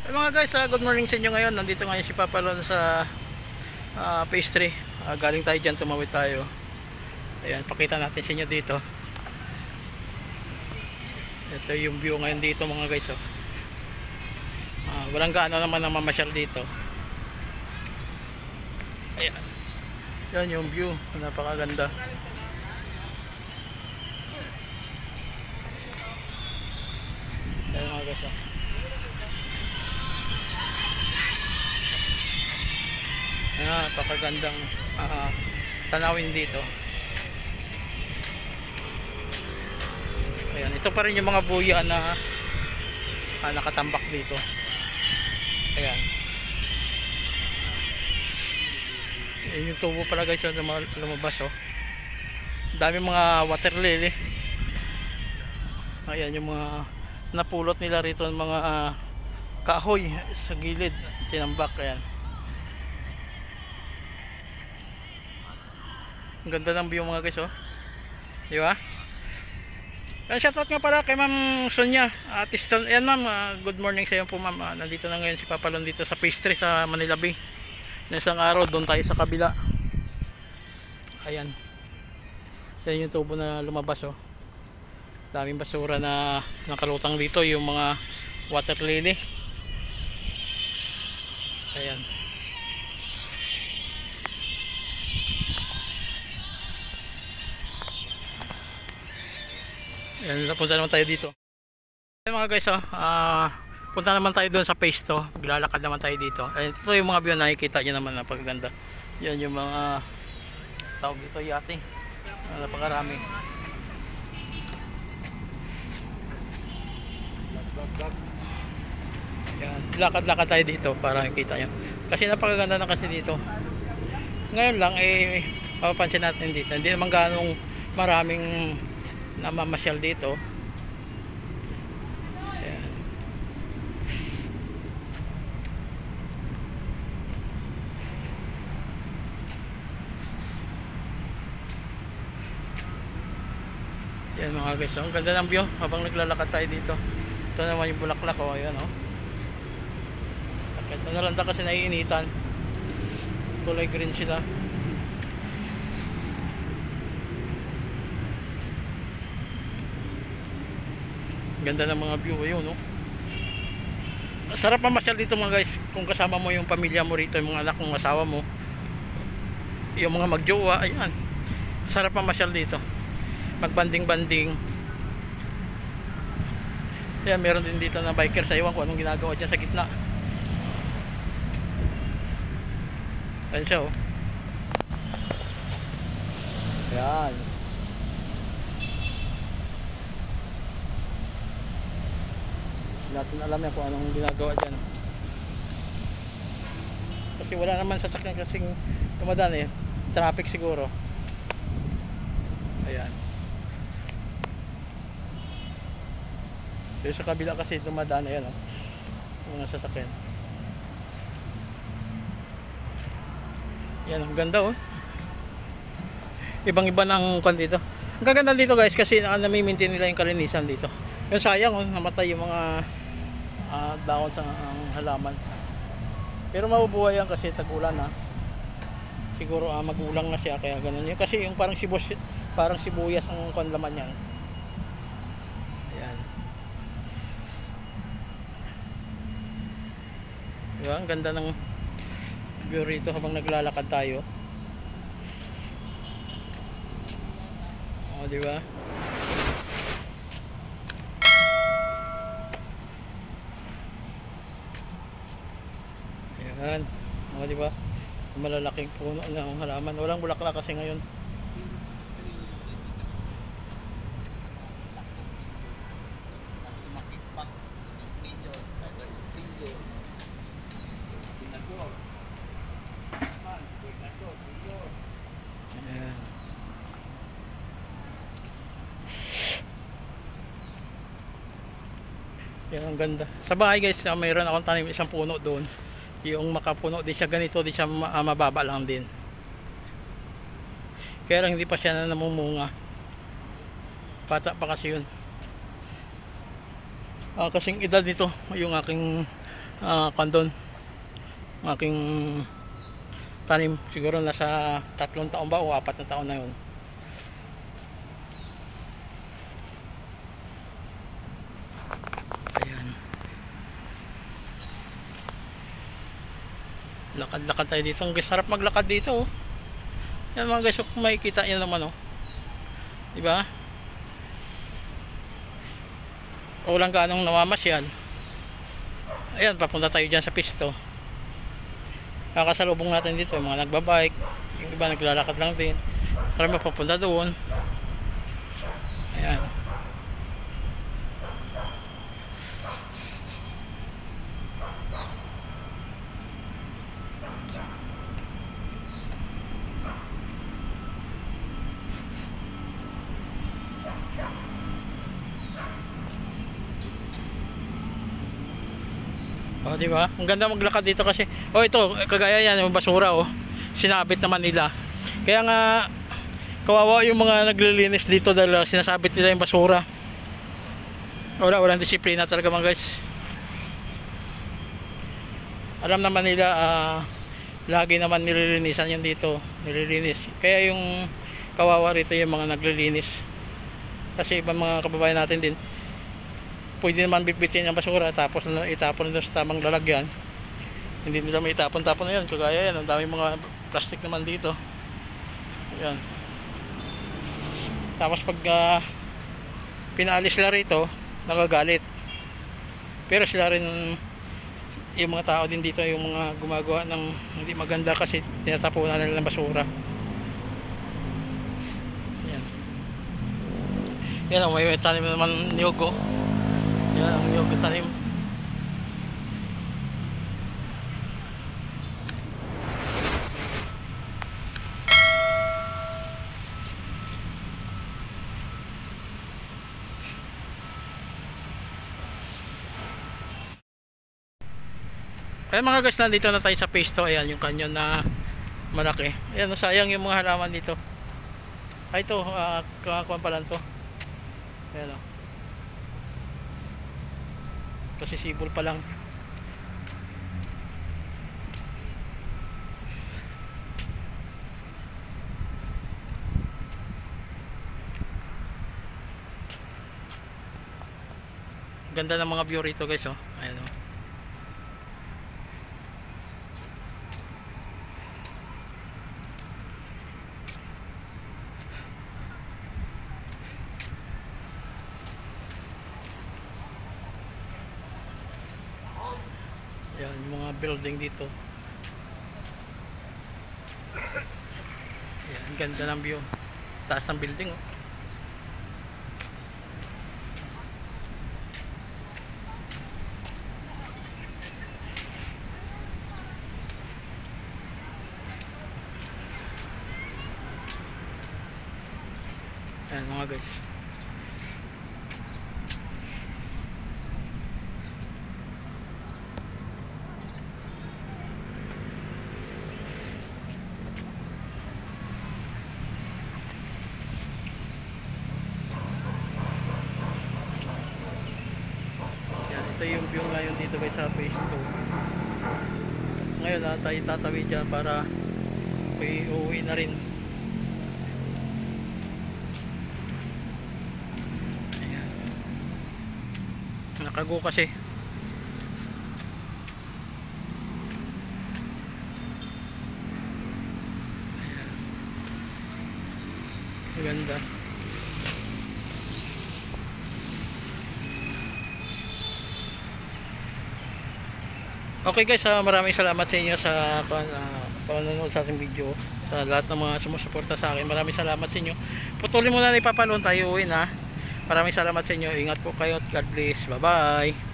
Mga guys, good morning sa inyo ngayon. Nandito ngayon si Papa Lon sa pastry. Galing tayo dyan, tumawid tayo. Ayan, pakita natin sa inyo dito. Ito yung view ngayon dito mga guys. Walang gaano naman na mamasyal dito. Ayan. Yan yung view. Napakaganda. Ayan mga guys. Napakagandang tanawin dito. Ayan, ito pa rin yung mga buya na nakatambak dito. Ayan. Ayan yung tubo pala guys, lumabas dami mga water lily. Ayan yung mga napulot nila rito ng mga kahoy sa gilid, tinambak. Ayan. Ang ganda ng view mga guys, di ba? Shoutout nga pala kay Ma'am Sonia Artistan. Ayan ma'am, good morning sa iyo po ma'am. Nandito na ngayon si Papa Lon dito sa pastry sa Manila Bay. Na isang araw doon tayo sa kabila. Ayan. Yan yung tubo na lumabas Daming basura na nakalutang dito, yung mga water lily. Ayan. Ayan, punta naman tayo dito. Ayan mga guys, punta naman tayo doon sa paste Maglalakad naman tayo dito. Ayan, ito yung mga view na nakikita nyo naman, napakaganda. Yan yung mga tawag dito, yate. Napakarami. Ayan, lakad-lakad tayo dito para makita nyo. Kasi napakaganda na kasi dito. Ngayon lang mapapansin natin dito. Hindi naman ganong maraming namamasyal dito. Ayan. Yan mga guys, ang ganda ng view habang naglalakad tayo dito. Ito naman yung bulaklak ayan Ito nalanda kasi naiinitan. Kulay green sila. Ganda ng mga view ayun Sarap mamasyal dito mga guys kung kasama mo yung pamilya mo rito, yung mga anak mong asawa mo, yung mga magjowa. Ayan, sarap mamasyal dito, magbanding-banding. Ayan, meron din dito na biker sa iwan ko anong ginagawa dyan sa gitna. Ayan siya Ayan. Natin alam yan kung anong ginagawa dyan kasi wala naman sasakyan kasing dumadaan traffic siguro. Ayan, so sa kabila kasi dumadaan mga sasakyan. Yan, ang ganda ibang iba ng kwan dito. Ang gaganda dito guys kasi nami-maintain nila yung kalinisan dito. Yung sayang namatay yung mga dahon sa halaman, pero mabubuhay yan kasi tag-ulan siguro magulang na siya kaya ganun yun, kasi yung parang sibuyas ang kanlaman yan. Ayan, diba? Ang ganda ng view rito habang naglalakad tayo. Diba? Ayan, diba? Malalaking puno ng halaman. Walang bulaklak kasi ngayon. Ayan. Yan, ang ganda. Sa bahay guys, mayroon akong tanim isang puno doon. Yung makapuno din siya ganito, din siya mababa lang din. Kaya lang hindi pa siya namumunga. Bata pa kasi yun. Kasing edad nito yung aking kandon ang aking tanim. Siguro nasa 3 taon ba o 4 na taon na yun. Ayan, lakad-lakad tayo dito. Ang sarap maglakad dito, oh. Yan mga guys, kung makikita nyo naman, oh, diba? O lang ganong namamasyal. Ayan, papunta tayo dyan sa pisto. Kakasalubong natin dito yung mga nagbabike, yung iba naglalakad lang din para mapapunta doon. Ayan. Oh, di ba? Ang ganda maglakad dito kasi. Oh, ito, kagaya yan, yung basura, oh. Sinabit naman nila. Kaya nga kawawa yung mga naglilinis dito dahil sinasabit nila yung basura. Walang disiplina talaga mga guys. Alam naman nila, lagi naman nililinisan yan dito, nililinis. Kaya yung kawawa rito yung mga naglilinis. Kasi ibang mga kababayan natin din, pwede naman bitbitin ang basura tapos itapon doon sa tamang lalagyan. Hindi nila may itapon-tapon na yan. Kagaya yan, ang dami mga plastic naman dito. Ayan. Tapos pag pinaalis sila rito, nagagalit. Pero sila rin, yung mga tao din dito, yung mga gumagawa ng hindi maganda kasi tinatapunan nila ng basura. Ayan. Yan, may tanim naman niyogo. Yan ang niyog tanim. Kaya mga guys, nandito na tayo sa phase 2. Ayan yung canyon na malaki. Ayan, sayang yung mga halaman dito. Ay ito, kakakuan pa lang to. Ayan, oh. Kasi sibol pa lang. Ganda ng mga view rito guys, oh. Ayan, oh. Ayan, yung mga building dito. Ayan, ganda ng view. Taas ng building, oh. Ayan mga guys. Ito yung view ngayon dito guys sa phase 2. Ngayon tayo tatawid dyan para uuwi na rin. Ayan. Nakago kasi. Ayan. Ganda. Okay guys, maraming salamat sa inyo sa panonood sa ating video. Sa lahat ng mga sumusuporta sa akin, maraming salamat sa inyo. Putulin muna na ipapalon tayo uwi na. Maraming salamat sa inyo. Ingat po kayo at God bless. Bye bye.